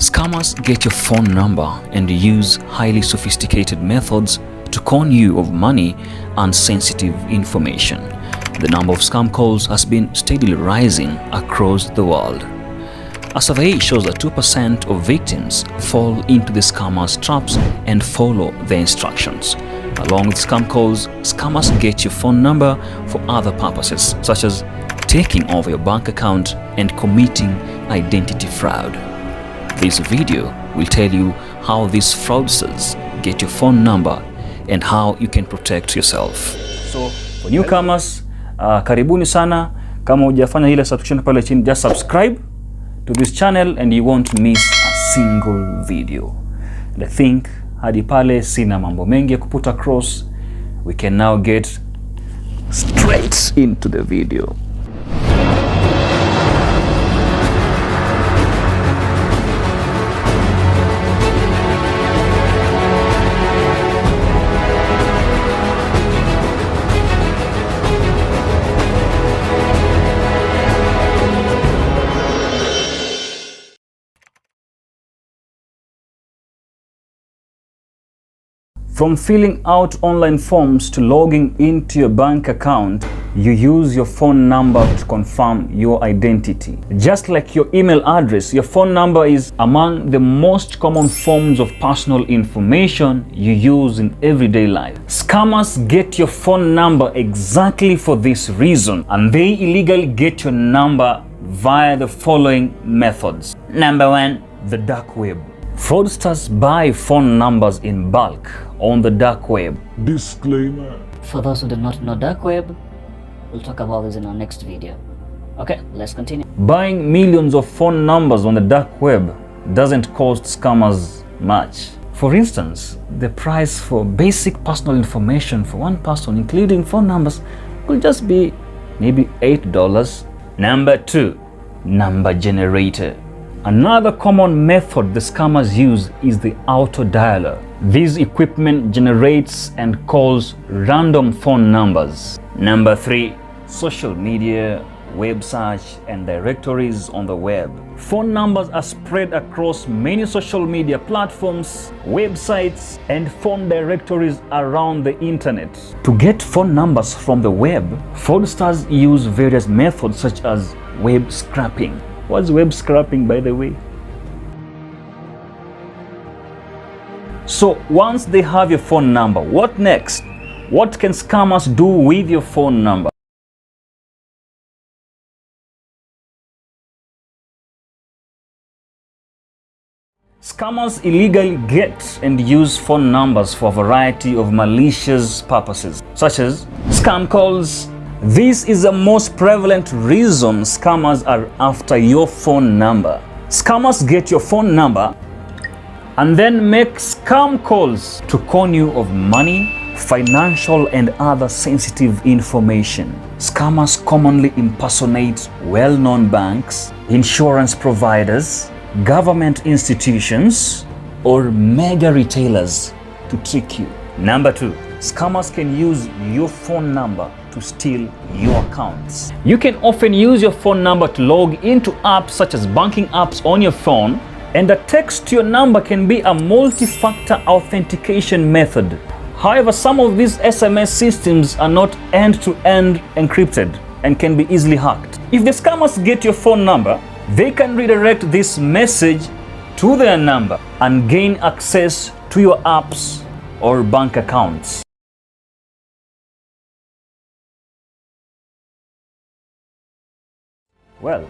Scammers get your phone number and use highly sophisticated methods to con you of money and sensitive information. The number of scam calls has been steadily rising across the world. A survey shows that 2% of victims fall into the scammers' traps and follow the instructions. Along with scam calls, scammers get your phone number for other purposes, such as taking over your bank account and committing identity fraud. This video will tell you how these fraudsters get your phone number and how you can protect yourself. So, for newcomers, karibuni sana. Kama hujafanya ile subscription pale chini, just subscribe to this channel and you won't miss a single video. And I think hadi pale sina mambo mengi ya kuput across. We can now get straight into the video. From filling out online forms to logging into your bank account, you use your phone number to confirm your identity. Just like your email address, your phone number is among the most common forms of personal information you use in everyday life. Scammers get your phone number exactly for this reason, and they illegally get your number via the following methods. Number 1, the dark web. Fraudsters buy phone numbers in bulk on the dark web. Disclaimer. For those who do not know dark web, we'll talk about this in our next video. Okay, let's continue. Buying millions of phone numbers on the dark web doesn't cost scammers much. For instance, the price for basic personal information for one person, including phone numbers, could just be maybe $8. Number 2, number generator. Another common method the scammers use is the auto dialer. This equipment generates and calls random phone numbers. Number 3, social media, web search, and directories on the web. Phone numbers are spread across many social media platforms, websites, and phone directories around the internet. To get phone numbers from the web, fraudsters use various methods such as web scraping. What's web scraping, by the way? So once they have your phone number, what next? What can scammers do with your phone number? Scammers illegally get and use phone numbers for a variety of malicious purposes, such as scam calls. This is the most prevalent reason scammers are after your phone number. Scammers get your phone number and then make scam calls to con you of money, financial, and other sensitive information. Scammers commonly impersonate well-known banks, insurance providers, government institutions, or mega retailers to trick you. Number 2, scammers can use your phone number to steal your accounts. You can often use your phone number to log into apps such as banking apps on your phone, and a text to your number can be a multi-factor authentication method. However, some of these SMS systems are not end-to-end encrypted and can be easily hacked. If the scammers get your phone number, they can redirect this message to their number and gain access to your apps or bank accounts. Well,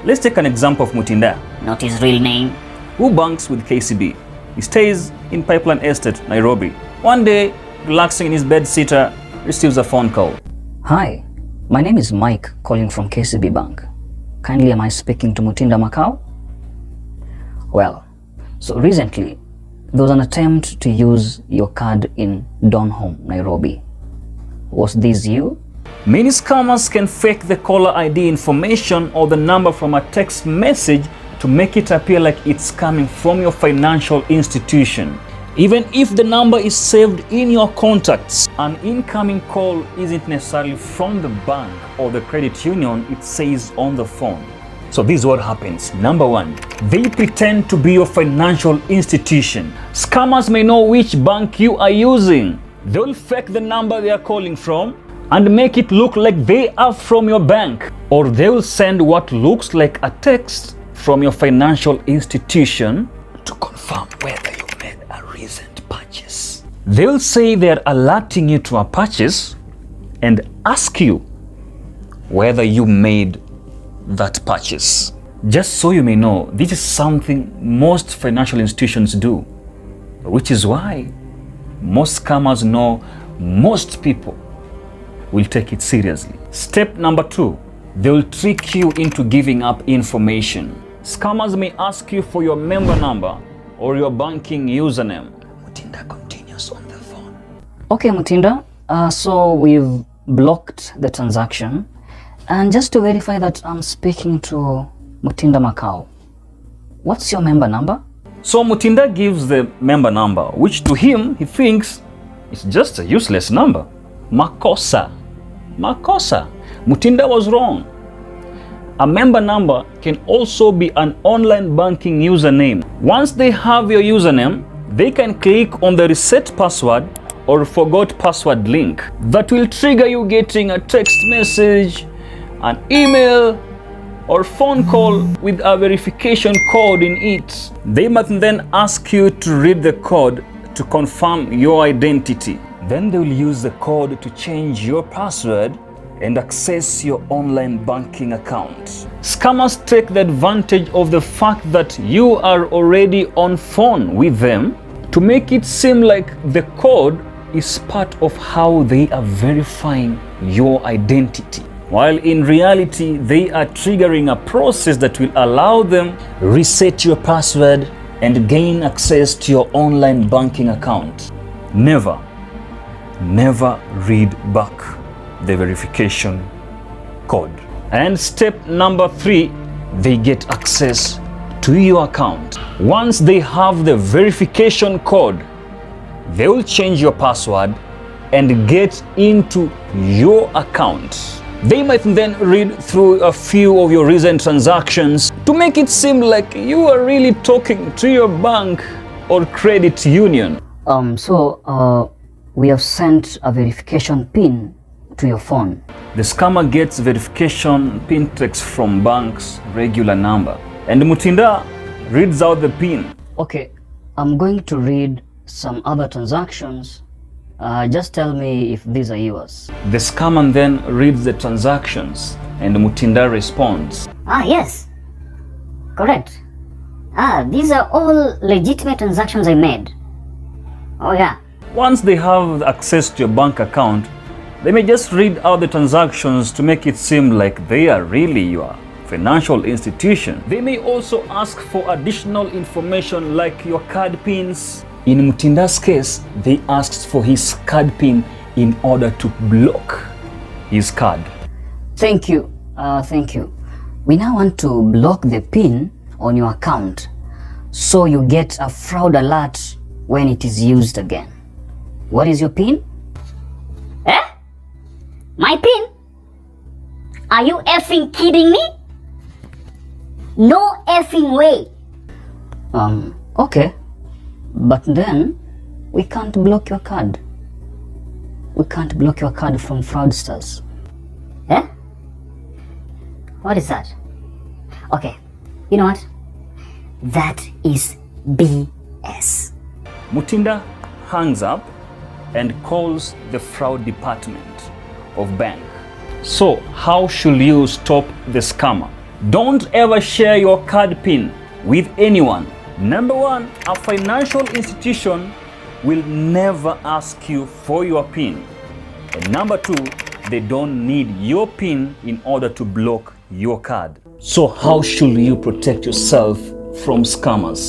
let's take an example of Mutinda, Not his real name. who banks with KCB. He stays in Pipeline Estate, Nairobi. One day, relaxing in his bed-sitter, receives a phone call. Hi, my name is Mike, calling from KCB Bank. Kindly, am I speaking to Mutinda Macau? Well, so recently, there was an attempt to use your card in Donholm, Nairobi. Was this you? Many scammers can fake the caller ID information or the number from a text message to make it appear like it's coming from your financial institution. Even if the number is saved in your contacts, an incoming call isn't necessarily from the bank or the credit union it says on the phone. So this is what happens. Number one, they pretend to be your financial institution. Scammers may know which bank you are using. They'll fake the number they are calling from and make it look like they are from your bank. Or they will send what looks like a text from your financial institution to confirm whether you made a recent purchase. They'll say they're alerting you to a purchase and ask you whether you made that purchase. Just so you may know, this is something most financial institutions do, which is why most scammers know most people will take it seriously. Step number two, they will trick you into giving up information. Scammers may ask you for your member number or your banking username. Mutinda continues on the phone. Okay, Mutinda, so we've blocked the transaction. And just to verify that I'm speaking to Mutinda Makau, what's your member number? So Mutinda gives the member number, which to him, he thinks is just a useless number. Makosa. Mutinda was wrong. A member number can also be an online banking username. Once they have your username, they can click on the reset password or forgot password link. That will trigger you getting a text message, an email, or phone call with a verification code in it. They might then ask you to read the code to confirm your identity. Then they will use the code to change your password and access your online banking account. Scammers take the advantage of the fact that you are already on phone with them to make it seem like the code is part of how they are verifying your identity, while in reality they are triggering a process that will allow them reset your password and gain access to your online banking account. Never read back the verification code. And step number three, they get access to your account. Once they have the verification code, they will change your password and get into your account. They might then read through a few of your recent transactions to make it seem like you are really talking to your bank or credit union. We have sent a verification PIN to your phone. The scammer gets verification PIN text from bank's regular number, and Mutinda reads out the PIN. Okay, I'm going to read some other transactions. Just tell me if these are yours. The scammer then reads the transactions and Mutinda responds. Yes. Correct. These are all legitimate transactions I made. Oh yeah. Once they have access to your bank account, they may just read out the transactions to make it seem like they are really your financial institution. They may also ask for additional information like your card pins. In Mutinda's case, they asked for his card pin in order to block his card. Thank you. We now want to block the PIN on your account so you get a fraud alert when it is used again. What is your PIN? My PIN? Are you effing kidding me? No effing way. Okay. But then, we can't block your card. We can't block your card from fraudsters. What is that? Okay, you know what? That is BS. Mutinda hangs up and calls the fraud department of bank. So how should you stop the scammer? Don't ever share your card pin with anyone. Number one, a financial institution will never ask you for your PIN. And number two, they don't need your PIN in order to block your card. So how should you protect yourself from scammers?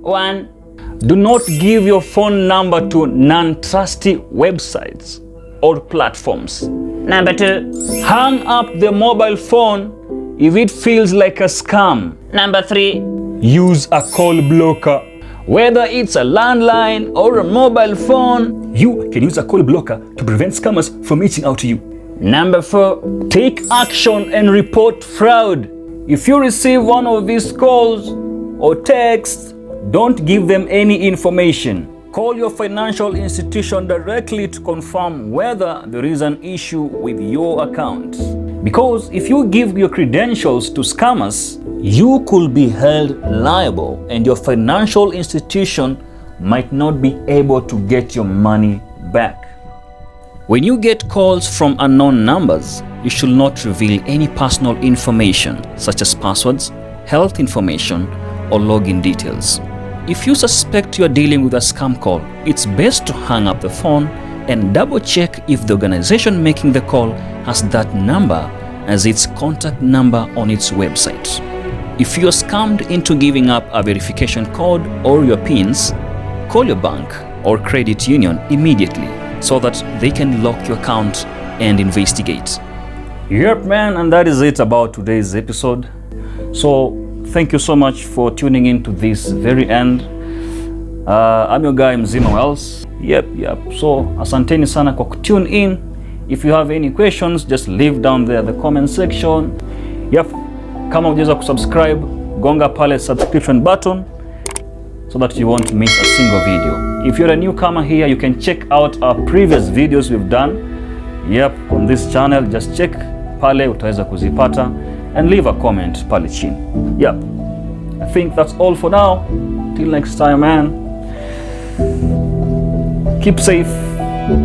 1. Do not give your phone number to non-trusty websites or platforms. Number 2. Hang up the mobile phone if it feels like a scam. Number 3. Use a call blocker Whether it's a landline or a mobile phone, you can use a call blocker to prevent scammers from reaching out to you. Number 4, take action and report fraud. If you receive one of these calls or texts, don't give them any information. Call your financial institution directly to confirm whether there is an issue with your account. Because if you give your credentials to scammers, you could be held liable and your financial institution might not be able to get your money back. When you get calls from unknown numbers, you should not reveal any personal information such as passwords, health information, or login details. If you suspect you are dealing with a scam call, it's best to hang up the phone and double check if the organization making the call has that number as its contact number on its website. If you are scammed into giving up a verification code or your PINs, call your bank or credit union immediately so that they can lock your account and investigate. Yep, man, and that is it about today's episode. So thank you so much for tuning in to this very end. I'm your guy Mzima Wells. Yep. So asanteni sana kwa tune in. If you have any questions, just leave down there the comment section. Yep. Kama hujaweza kusubscribe, gonga pale subscription button so that you won't miss a single video. If you're a newcomer here, you can check out our previous videos we've done. Yep, on this channel, just check pale utaweza kuzipata and leave a comment pale chini. Yep. I think that's all for now. Till next time, man. Keep safe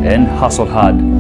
and hustle hard.